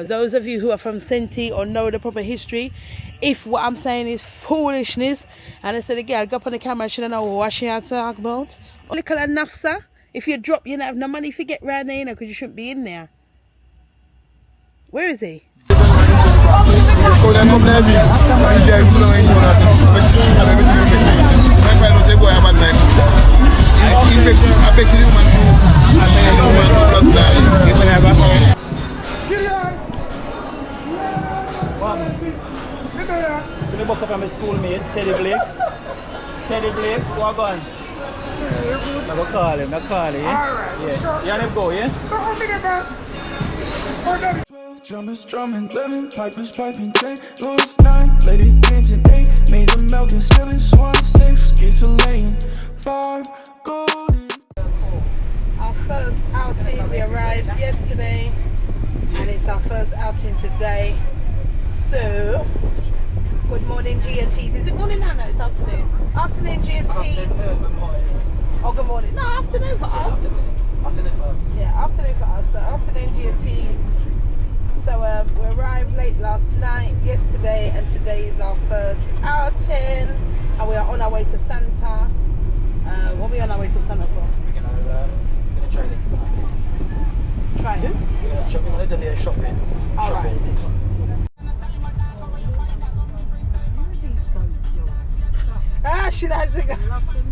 Those of you who are from Senti or know the proper history, if what I'm saying is foolishness, and I said the girl go up on the camera, she don't know what she has to talk about. Little enough, sir. If you drop, you don't have no money if you get round there, you know, because you shouldn't be in there. Where is he? So I woke up from my schoolmate, Teddy Blake. Teddy Blake, walk on. I'm going to call him, yeah. You want him go, yeah? So how many of that? Drummers drumming, living, pipers piping, 10, Louis 9, ladies dancing, 8, maids of milk and ceiling, swan 6, geese are laying, 5, golden. Our first outing, we arrived yesterday, and it's our first outing today. So, good morning G&Ts. Is it morning now? No, it's afternoon. Afternoon G&Ts. Oh, good morning. No, afternoon for us. Afternoon for us. Yeah, afternoon for us. So, afternoon G&Ts. So, we arrived late last night, yesterday, and today is our first outing. And we are on our way to Santa. What are we on our way to Santa for? We're gonna try this. Try who? We're gonna do a little shopping. Alright. Ah, shit, I think I love them.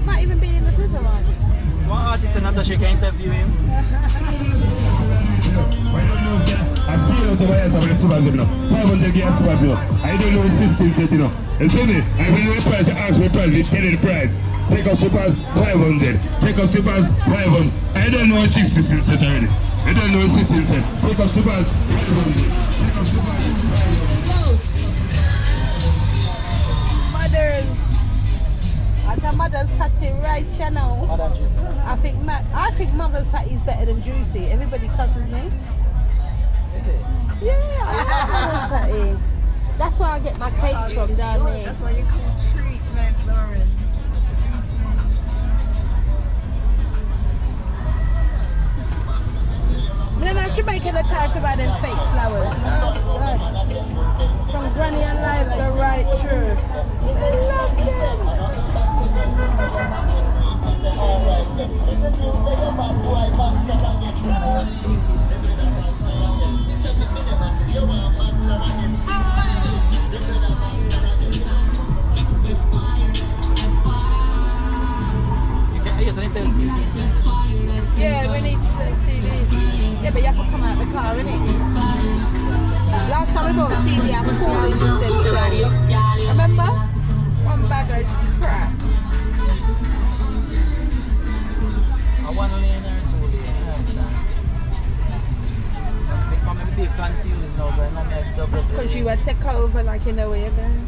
Might even be in the supermarket. So one artist and she can interview him. I see you to buy some restaurants, you know. 500 gas was, you know. I don't know assistance yet, you know. You see me? I will price, ask me price, we tell you the price. Take up supers 500. Take up supers 500. I don't know assistance yet already. I don't know assistance yet. Take up supers 500. Take up supers 500. Mothers. I got mother's patty right here now. I think mother's patty is better than juicy. Everybody cusses me. Yeah, I love mother's patty. That's where I get my cakes from down there. That's why you call treatment, Lauren. We don't have Jamaica the time for buy them fake flowers. No, God. From Granny and Life, go right through. I love them. Yeah, we need to sell CD. Yeah, but you have to come out of the car, innit? Last time we bought CD, I was foolish and said so. Remember? One bag of crap. One lane or two lanes. I feel confused now, but I'm not double. Because you would take over like you know where you're going.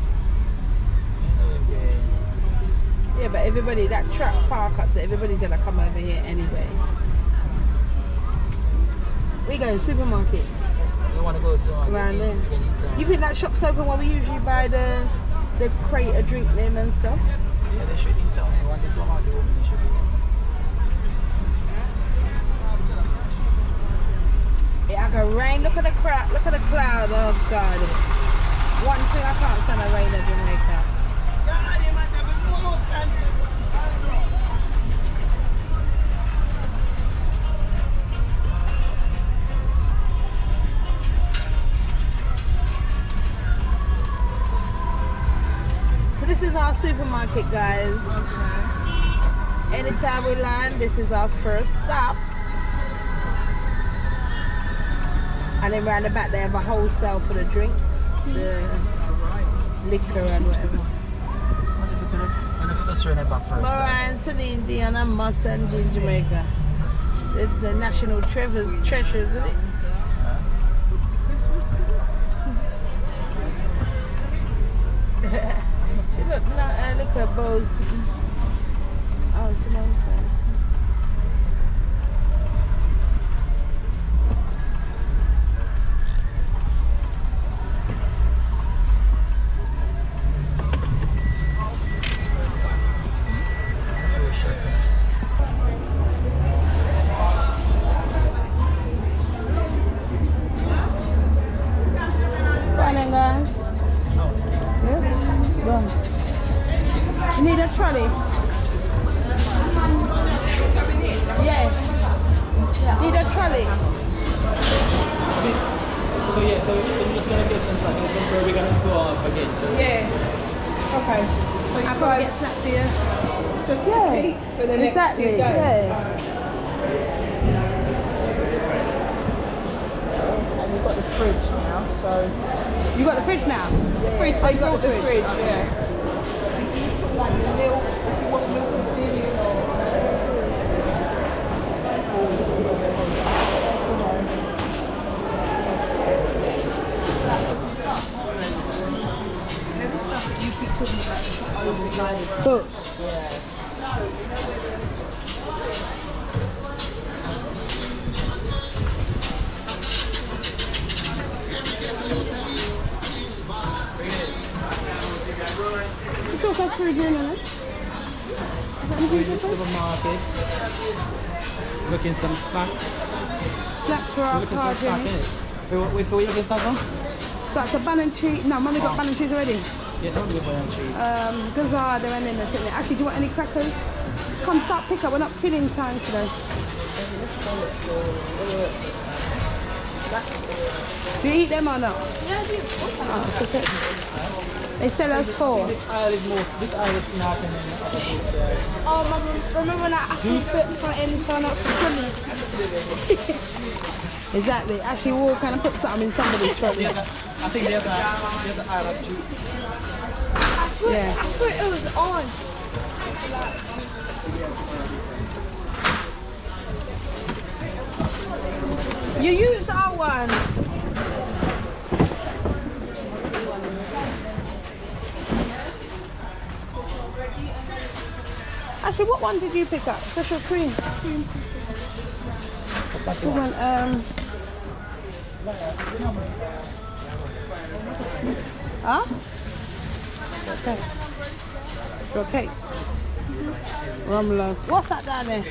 Yeah, but everybody, that truck park up, so everybody's gonna come over here anyway. We go to the supermarket. We want to go to around there. You think that shop's open where we usually buy the crate of drink them and stuff? Yeah, they should in town. Once the supermarket open, they should be. Yeah, I go rain. Look at the crowd. Look at the cloud. Oh God. One thing I can't stand the rain in Jamaica. So this is our supermarket, guys. Anytime we land, this is our first stop. And then round the back they have a wholesale for the drinks. liquor and whatever. What if you just run it back first? Mariah and Celine Dion and Moss and in Jamaica. It's a national treasure, isn't it? She look like her bows. Oh, it's a nice one. Fine, guys. Yeah. Go. You need a trolley? Yes. Need a trolley? So yeah, so we're just gonna get some stuff. Where we're gonna go off again. So Yeah. Okay. So you I'll probably get guys snacks for you. just to keep for the next Exactly. few days. Yeah. And you've got the fridge now, so You got the fridge now? the fridge. Oh, you got the fridge. yeah. You can put like your milk if you want milk and cereal or. Books. Talk us through here, Nana. we're in the supermarket. Looking some snack. Snacks for We're our looking car some snack, journey. innit? Wait, for you looking snack on? So that's a banana tree. No, Mummy got banana trees already. Yeah, don't give banana trees. Gazzard and then they're sitting there. Actually, do you want any crackers? Come start pick up. We're not killing time today. Do you eat them or not? Yeah, I do. What's that? Oh, it's okay. They sell us four. This aisle is snack and then the other is Oh, Mum, remember when I asked you to put something in sign up for Christmas? Exactly. Actually, we'll kind of put something in somebody's trolley. I think the other aisle of juice. Yeah. I thought it was on. You used our one. Actually, what one did you pick up? Special cream. What's that Good one. Huh? Okay. Okay. Rum loaf. What's that down there?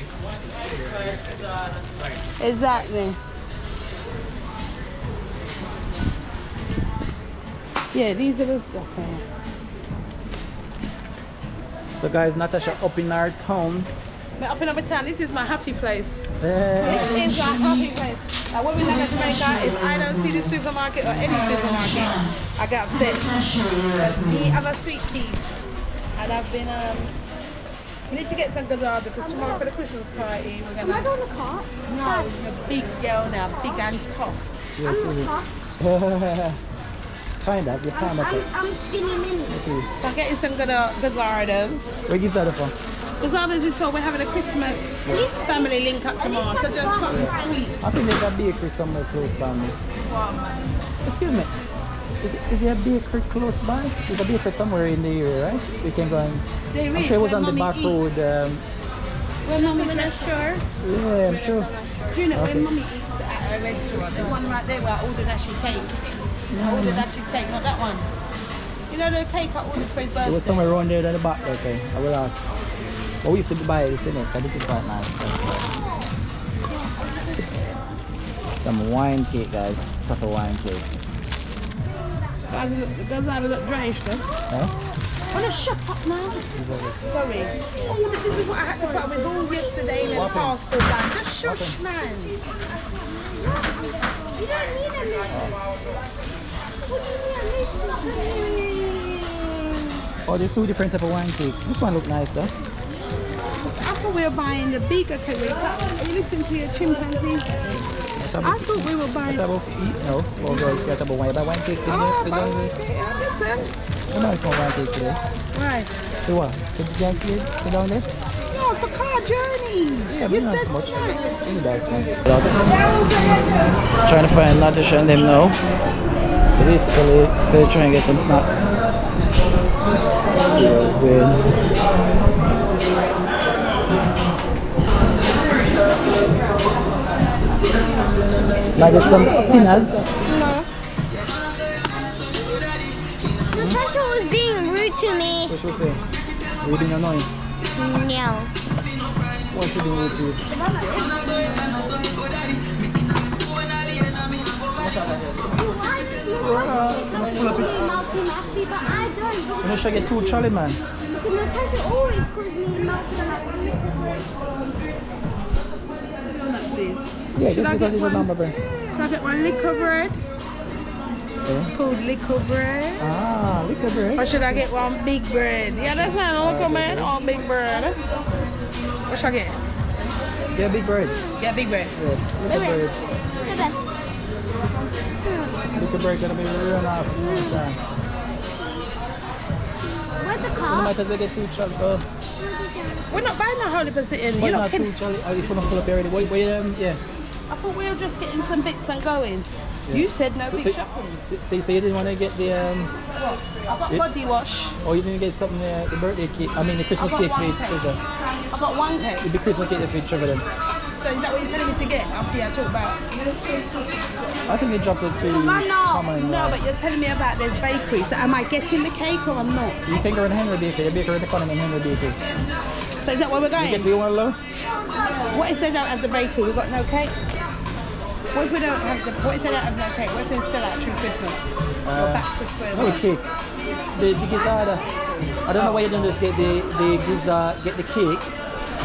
Exactly. Yeah, these are the stuff. So guys, Natasha up in our town. We're up in our town. This is my happy place. Yeah. This is my happy place. Now, when we land in Jamaica, if I don't see the supermarket or any supermarket, I get upset. Because me, I'm a sweet tea. And I've been, we need to get some gazzard because tomorrow for the Christmas party, we're Can I go gonna... in the car? No, you're a big girl now, big and tough. I'm in the car. Kind of, you're kind of. I'm skinny mini. So I'm getting some gazzardas. Where is that from? Gazzardas is so we're having a Christmas family link up tomorrow, so just something sweet. I think there's a bakery somewhere close by me. Wow, man. Excuse me. Is there a bakery close by? There's a bakery somewhere in the area, right? We can go and... There I'm is, sure it was where on the Mummy back eat. road. Where Mummy restaurant? Yeah, I'm sure. Do you know Okay. when Mummy eats at a restaurant? There's one right there where I ordered that she cake. I ordered that she cake, not that one. You know the cake I ordered for his birthday? It was somewhere around there at the back, okay. I will ask. But we used to buy this in it, because this is quite nice. Some wine cake, guys. Proper wine cake. The girls have a look dryish though. Huh? Oh no, shut up now. Sorry. Oh, this is what I had to put up with all yesterday and then What happened? passport down. Just shush, man. You don't need a milk. What do you need Oh, there's two different type of wine cake. This one look nice, huh? I thought we were buying the bigger cake. Are you listening to your chimpanzee? I thought we were buying... What about eat? No. Oh, girl, you got about wine cake. Oh, but okay, listen. Come on, small one take today. Right. The what? The giant sled? Go down there? No, it's a car journey. Yeah, You but not said so much. snacks. Only that's one. Trying to find Natasha and them now. So basically, still trying to get some snack. See how it's going. Might get some tinners. No. Natasha was being rude to me. What should we say? We're being annoying. No. What should we do with you? But I don't. You should get two Charlie, man. Because Natasha always calls me multi. Yeah, Should just I because get it's a one? number bread. Can I get one liquor bread? It's called liquor bread. Ah, liquor bread. Or should I get one big bread? You understand? Liquor bread or big bread? What should I get? Yeah, big bread. Get big bread. Yeah, liquor bread. Liquor bread gonna be real enough. Where's the You car? might as well get two Charlie. We're not buying a whole sitting. Why You're not not two Charlie? If you don't pull up already. Yeah. I thought we were just getting some bits and going. You said no big shopping. So you didn't want to get the I've got body wash. or you didn't get something the birthday cake. I mean the Christmas I've cake got for one cake. Treasure. I've got one cake. It'd be Christmas cake for Treasure then. So is that what you're telling me to get after I talk about? I think they dropped it to common. No, but you're telling me about there's bakery. So am I getting the cake or I'm not? You can go in Henry Bakery. The bakery in the corner in Henry Bakery. So is that where we're You get going? the one low? What if they don't have the bakery? We've got no cake? What if we don't have the? What if they don't have no cake? What if they're still out through Christmas? We're back to square No one. cake. The gizzard. I don't know why you don't just get the gizzard, get the cake,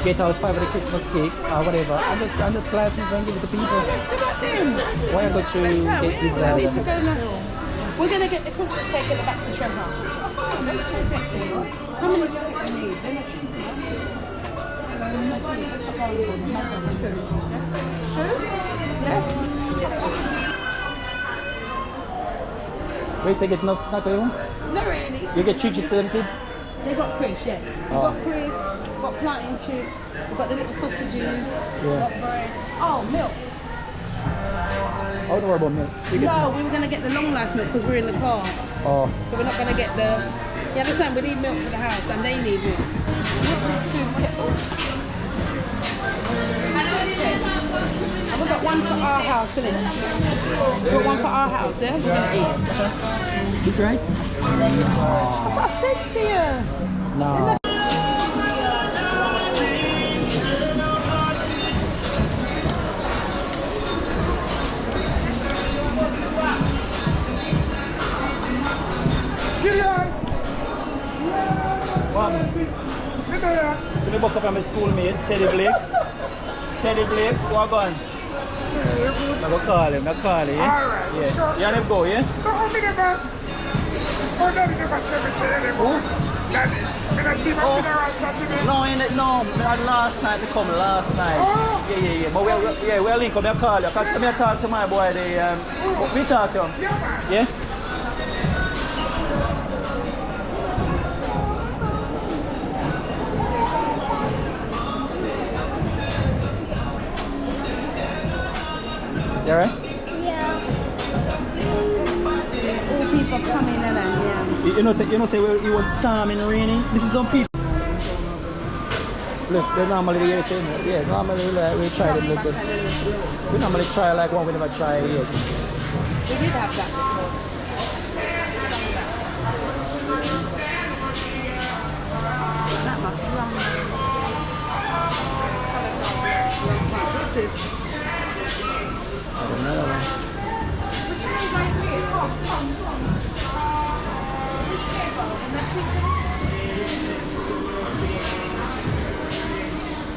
get all 5 of the Christmas cake or whatever, and just slice it and give it to people. Let's do that then. Why I got to Let's go. get We gizzard? need to go now. We're gonna get the Christmas cake at the back of the treasure. Let's just get there. How many do you think we need? They're not cheap, yeah? Where say get enough snack for you? Not really. You get 3 chicks to them kids? They got Chris, yeah. We've got Chris, we've got plantain chips, we've got the little sausages, we've got bread. Oh, milk. I don't worry about milk. You get No, we were going to get the long life milk because we're in the car. Oh, So we're not going to get the... You understand? We need milk for the house and they need milk. And we've got one for our house, innit? We've got one for our house, yeah? We're going to eat. this right? That's what I said to you. No. So me buck up on my schoolmate, Teddy Blake. Teddy Blake, what gone? I go call him, yeah? Yeah. So, You and him go, yeah? so how me never, oh daddy never tell me say anymore. Daddy, when I see my funeral Saturday. No, me had last night, me come last night. Oh. Yeah. But we're link up, I call you. Cause me talk to my boy, we talk to him. Yeah, man. Yeah? You alright? Yeah. All people coming in and yeah. You know, say it was storming, raining. This is some people. Look, they normally we hear saying, yeah, normally we try to look good. We normally try like one we never try yet. We did have that before. That must run. What's this?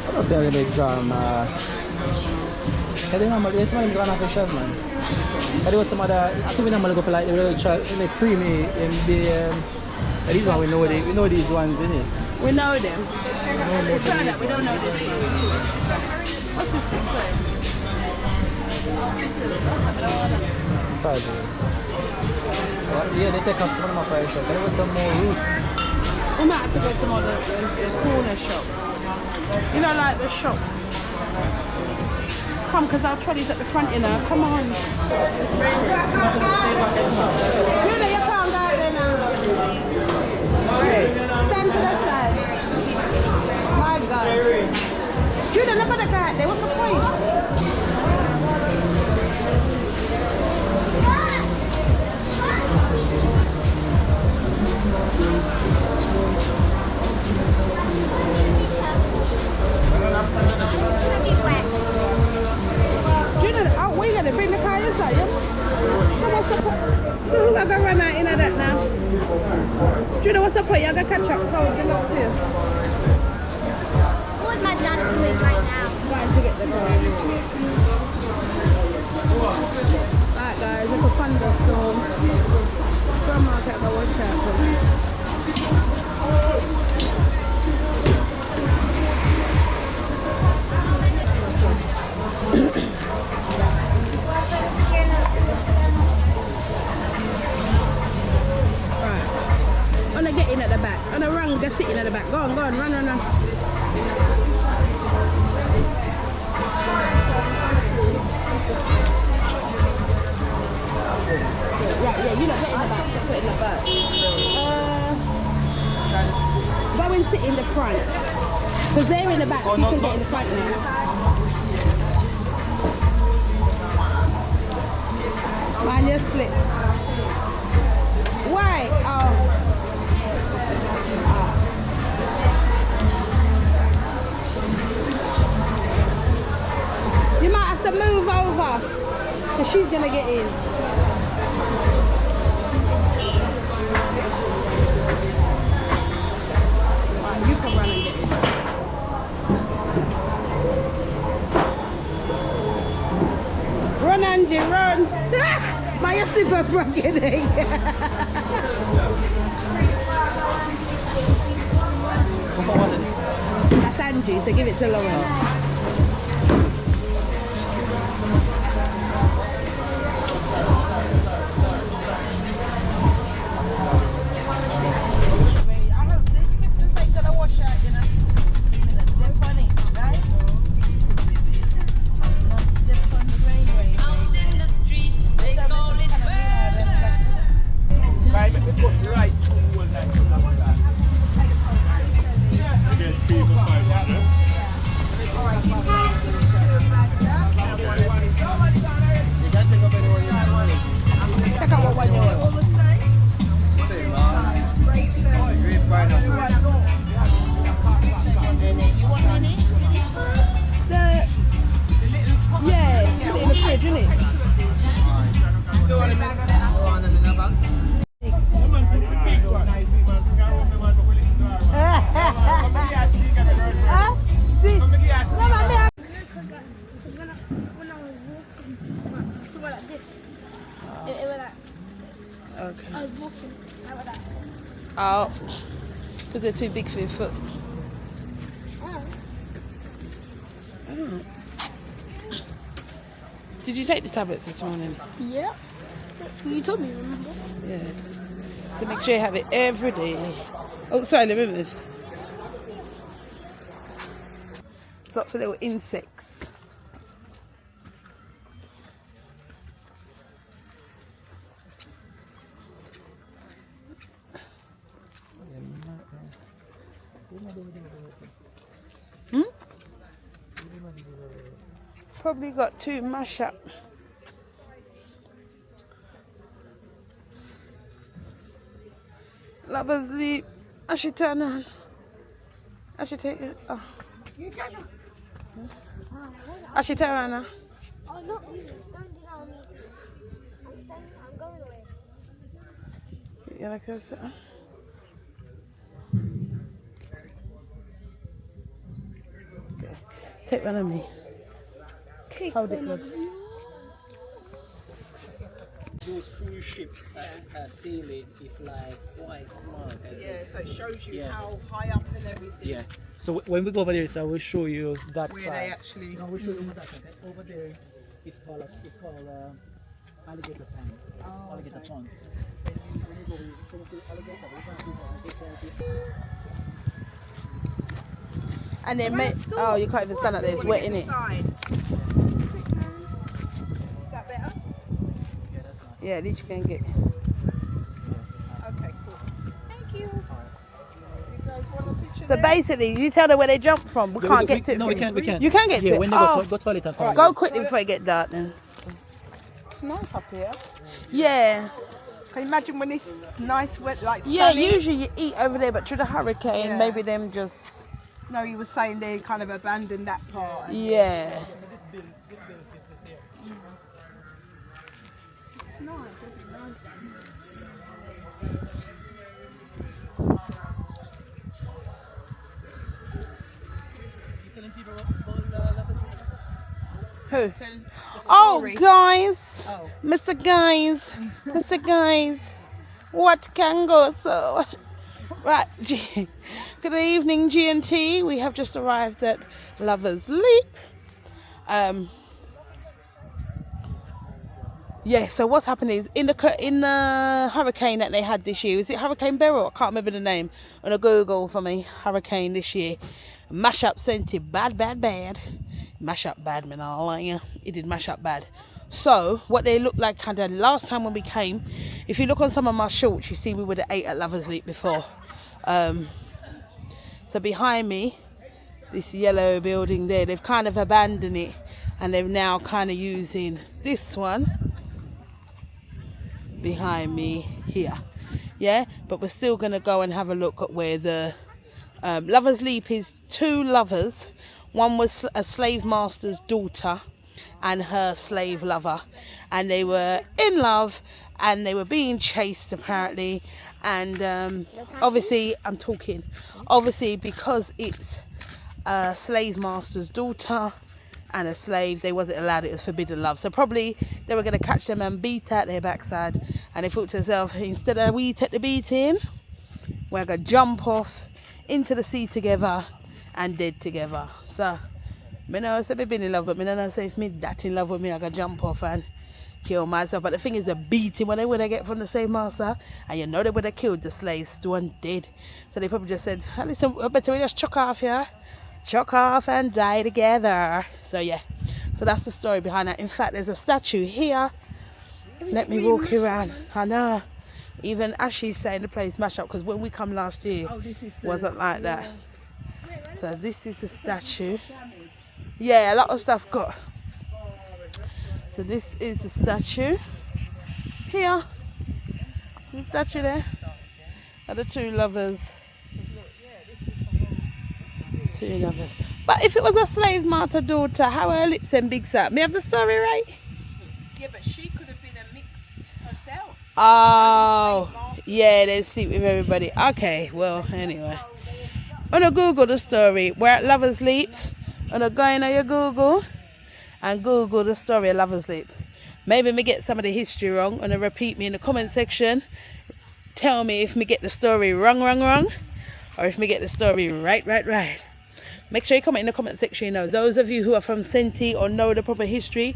I don't see any big drama. I think normally there's not even for chef, man. But there was some other, I think we normally go for like the real the creamy and these ones we know these ones, innit? We know them. We try that, we don't know this one. What's this thing say? Sorry, bro. But yeah, they take off some of them off our shop. There was some more roots. We might have to go to more the corner shop. You know, like the shop. Come, because our trolley's at the front, you know. Come on. Julie, you can't go out there now. Stand to the side. My God. Julie, nobody go out there. What's the point? We're going to bring the car inside, yeah? So who's going to run out into that now? Do you know what's the point? You're going to catch up. So good luck to you. What is my dad doing right now? Going to get the car. Alright guys, it's a thunderstorm. Grandma can't go watch out. I'm gonna get in at the back. I'm gonna run, get sitting at the back. Go on, run. Right, yeah, you know, get in the back. Put it in the back. Go and sit in the front. Because they're in the back, so you can get in the front now. Man, you slipped. Why? Oh. You might have to move over. So she's going to get in. Right, you can run and get in. Run, Angie, run. My slipper broken. That's Angie, so give it to Lauren. Oh, because they're too big for your foot. Oh. Did you take the tablets this morning? Yeah. You told me, remember? Yeah. So make sure you have it every day. Oh, sorry, remember this. Lots of little insects. Probably got two mash up. Lovers sleep. I should turn on. I should take it. Oh. I should turn on now. Oh, not you. Don't do that on me. I'm standing. I'm going away. Yeah, like this. Okay. Take one of me. Hold it good. Those cruise ships sailing is like quite smart. Yeah, so it shows you Yeah. how high up and everything. Yeah. So when we go over there, so we'll show you that Where side. they actually. No, we'll show you that side. Over there, it's called alligator pond. Alligator pond. And then oh, you can't even stand up there. It's wet, innit? Is that better? Yeah, that's nice. Yeah, at least you can get. Okay, cool. Thank you. You guys want a picture? So basically, you tell them where they jumped from. We can't get to it. No, we can't. You can get to Yeah, it. when they Oh, go toilet and come. go quickly before it get dark then. It's nice up here. Yeah. Can you imagine when it's nice, wet, like Yeah, sunny? usually you eat over there, but through the hurricane, Yeah. maybe them just. No, you were saying they kind of abandoned that part. Yeah. It's nice, isn't it? Nice. Who? Tell the Oh, story. guys. Oh. Mr. Guys. Mr. Guys. What can go so? Right. Good evening, G&T. We have just arrived at Lover's Leap. Yeah, so what's happening is in the hurricane that they had this year, is it Hurricane Beryl? I can't remember the name. On a Google for me, hurricane this year. Mash up sent it bad. Mash up bad, man, I'll lie you. It did mash up bad. So what they look like kind of last time when we came, if you look on some of my shorts, you see we would have ate at Lover's Leap before. So behind me, this yellow building there, they've kind of abandoned it and they're now kind of using this one behind me here. Yeah, but we're still going to go and have a look at where the Lover's Leap is. Two lovers. One was a slave master's daughter and her slave lover, and they were in love and they were being chased apparently, and obviously because it's a slave master's daughter and a slave, they wasn't allowed. It was forbidden love, so probably they were going to catch them and beat out their backside, and they thought to themselves, instead of we take the beating, we're going to jump off into the sea together and dead together. So me know say me been in love, but me know say if me that in love with me, I gotta jump off and kill myself. But the thing is, the beating when they would have get from the slave master, and you know they would have killed the slaves, stone dead. So they probably just said, oh, listen, I better we just chuck off here, chuck off and die together. So yeah, so that's the story behind that. In fact, there's a statue here. Let me walk you around. I know. Even Ashley's saying the place mash up, because when we come last year, wasn't like that. So this is the statue. Yeah, a lot of stuff got. So this is the statue. Here. See the statue there? Are the two lovers. Two lovers. But if it was a slave master daughter, how are her lips and big sap? Me have the story right? Yeah, but she could have been a mixed herself. Oh, yeah, they sleep with everybody. Okay, well, anyway. I'm gonna Google the story. We're at Lover's Leap. I'm gonna go into your Google and Google the story of Lover's Leap. Maybe me get some of the history wrong. I'm gonna repeat me in the comment section. Tell me if me get the story wrong, or if me get the story right. Make sure you comment in the comment section. You know, those of you who are from Senti or know the proper history,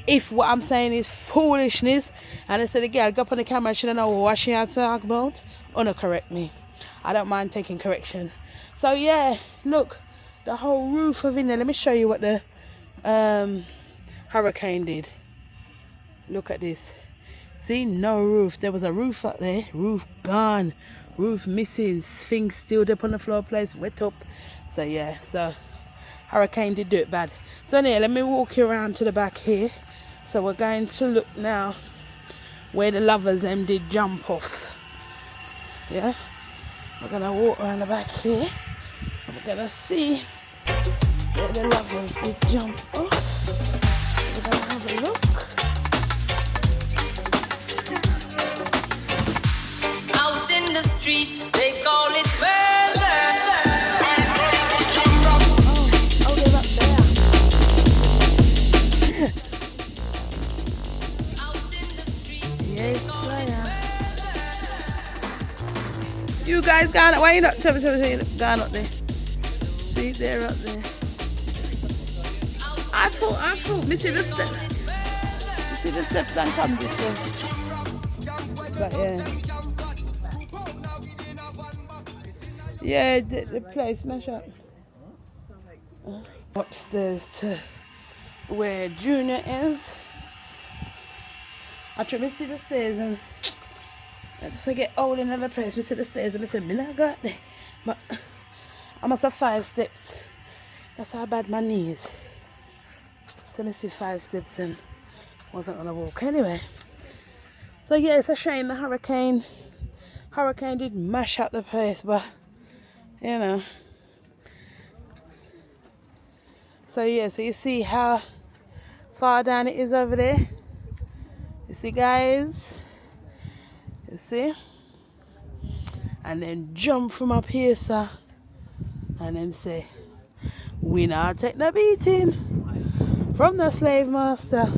if what I'm saying is foolishness, and I said the girl go up on the camera, she don't know what she had to talk about, correct me. I don't mind taking correction. So yeah, look, the whole roof of in there. Let me show you what the hurricane did. Look at this. See, no roof. There was a roof up there. Roof gone. Roof missing. Things still up on the floor, place wet up. So yeah, so hurricane did do it bad. So anyway, let me walk you around to the back here. So we're going to look now where the lovers them did jump off. Yeah, we're gonna walk around the back here. We're gonna see where the lovers did jump off. We're gonna have a look. Out in the street, they call it murder. Oh, they're up there. Out in the street, Yes, they are. You guys gone up. Why you not? Tell me, gone up there. See, they're up there. I thought, me see the see the steps and come this way. But yeah. Yeah, the place, smash up. Upstairs to where Junior is. I try to see the stairs and as I get old in another place, we see the stairs and I say, me not got there. But I must have 5 steps. That's how bad my knee is. So let's see 5 steps and wasn't gonna walk anyway. So yeah, it's a shame the hurricane did mash up the place, but you know. So yeah, so you see how far down it is over there. You see, guys? You see? And then jump from up here, sir. And then say, we not take no beating from the slave master.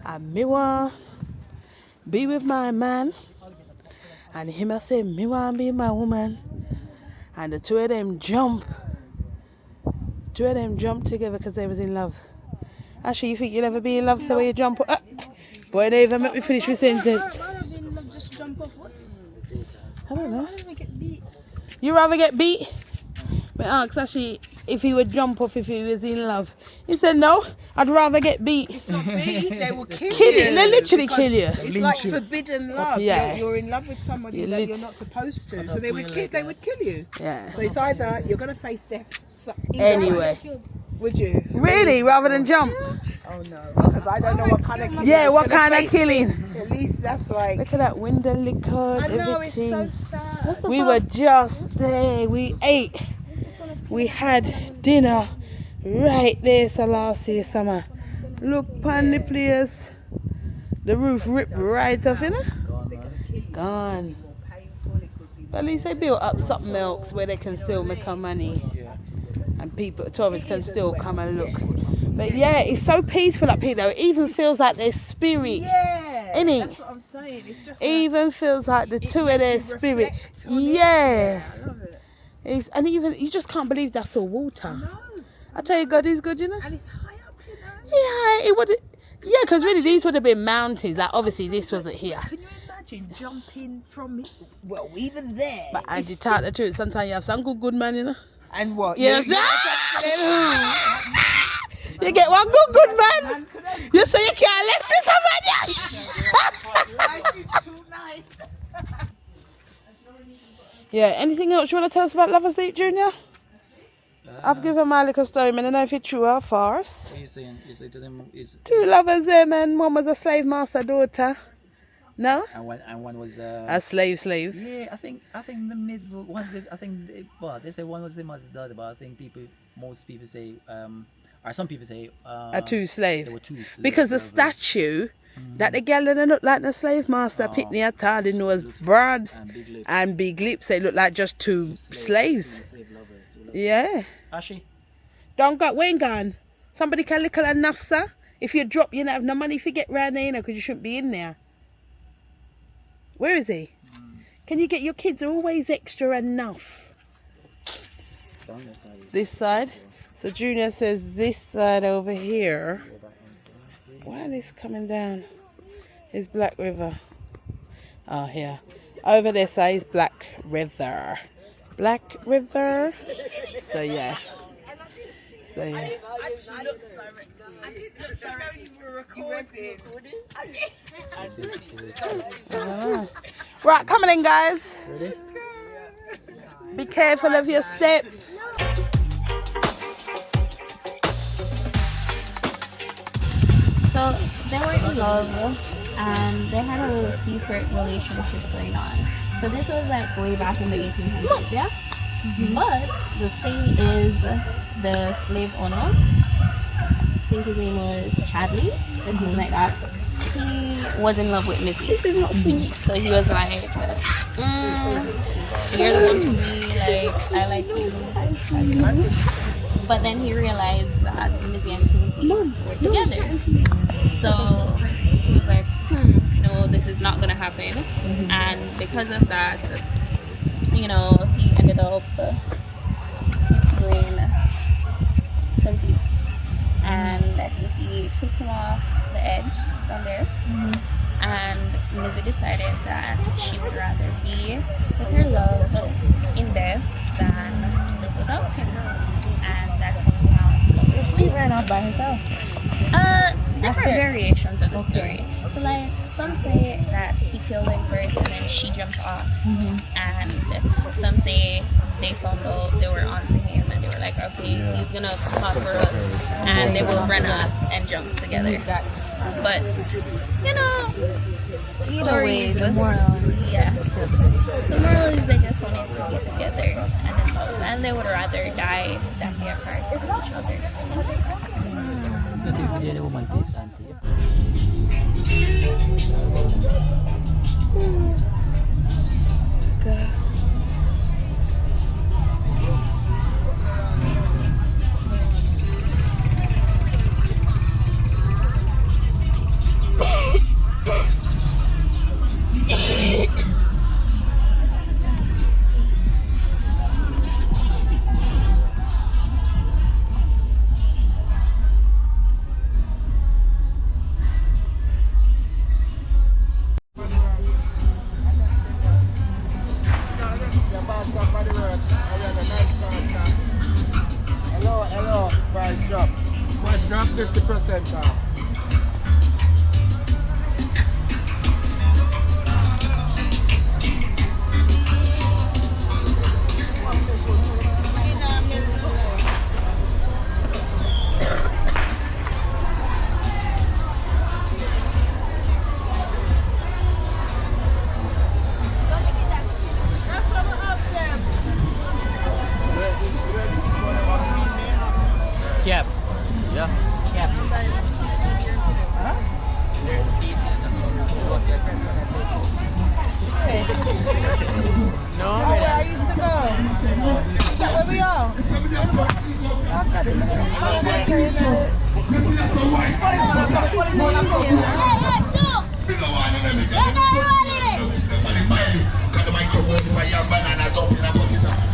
And me want be with my man. And him I say, me want be my woman. And the two of them jump. Two of them jumped together because they was in love. Actually, you think you'll ever be in love so you jump? Boy, they even make me finish my sentence. Why not be in love, just jump off what? I don't know. Why don't we get beat? You rather get beat? But ask actually if he would jump off if he was in love. He said no, I'd rather get beat. It's not beat, they will kill you. Kill you, they literally Because kill you. It's like forbidden love. Yeah. You're in love with somebody You're that lit- you're not supposed to. So they would kill you. Yeah. So it's either you're going to face death either Anyway. way. Would you? Really? Rather than jump? Oh no, because I don't know what kind of killing. Yeah, it's what gonna kind of face killing? me. At least that's like. Look at that window liquor, I know, it's everything. so sad. We were just there. We ate. We had dinner right there. So last year summer. Look upon the place. The roof ripped right off, you know? Gone. But at least they built up something else where they can still make our money. And people, tourists can still come and look. But yeah, it's so peaceful up here though. It even feels like there's spirit. Yeah, Innit? that's what I'm saying. It's just Even feels like the two of their spirit. reflect on it. Yeah. I love it. And even you just can't believe that's all water. No, I tell you, God is good, you know. and it's high up, you know. Yeah, it would. Yeah, because really these would have been mountains. Like obviously this wasn't here. Can you imagine jumping from, well, even there? But as you tell the truth, sometimes you have some good man, you know. And what? You know. You get one good man. You say you can't left this somebody. Life is too nice. Yeah. Anything else you want to tell us about Love Asleep, Junior? I've given my little story, man. I don't know if it's true or false. What are you saying? You say to them, is 2 lovers there, man. One was a slave master daughter. No? and one was A slave. yeah, I think the middle one. They say one was the mother's daughter, but I think most people say, or some people say, A 2 slave. there were 2 slaves. Because the statue that the girl didn't look like the slave master picked the atar, the nose broad and big lips, and big lips. They look like just 2 slaves. slave lovers. Yeah. Ashi, Don't go, we ain't gone. Somebody can little enough, sir. If you drop, you don't have no money if you get round there, you know, because you shouldn't be in there. Where is he? Can you get your kids are always extra enough? down your side. This side. So Junior says this side over here. Why is this coming down? Is Black River. Oh, here. Over this side is Black River. Black River. So yeah. So yeah. Right, coming in, guys. Be careful of your step. So they were in love and they had a little secret relationship going on. So this was like way back in the 1800s, yeah? But the thing is, the slave owner, I think his name was Chadley, or something like that, he was in love with Missy. This is not sweet. So he was like, you're the one to me, like, I like you. But then he realized that Missy and Timothy were together. So he was like, no, this is not going to happen. And because of that, you know, he ended up doing something. And he took him off the edge. So Drop 50% off. Yep. Yeah. No, where I used to go. Is that where we are?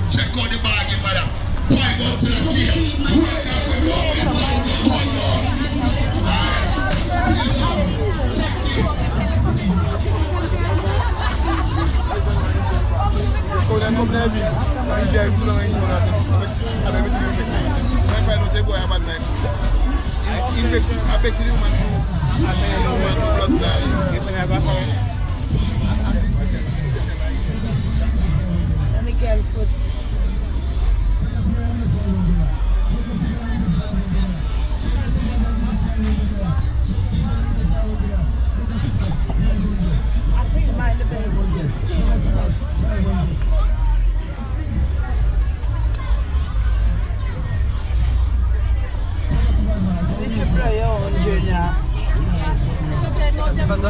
Check out the bargain, madam. Why go to the scale? Work out for your Let me get foot. I think mine the baby. You should blow your own, Junior. Blow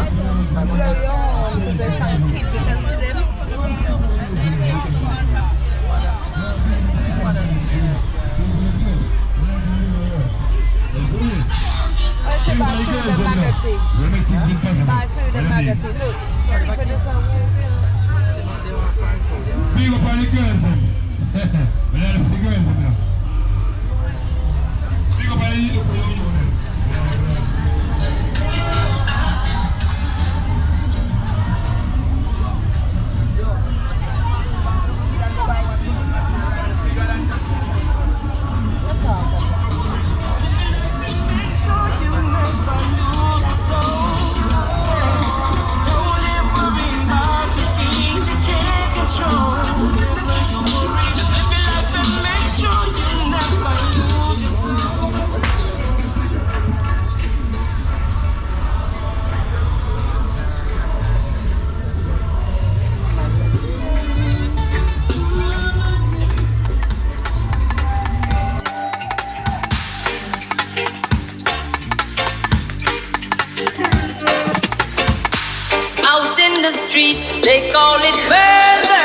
your own, because there's some kids, you can see them. I should buy food and magazine. Buy food and magazine. Look, people just are walking. Big up on the girls, we let the girls, big up on the youth. Out in the street, they call it murder.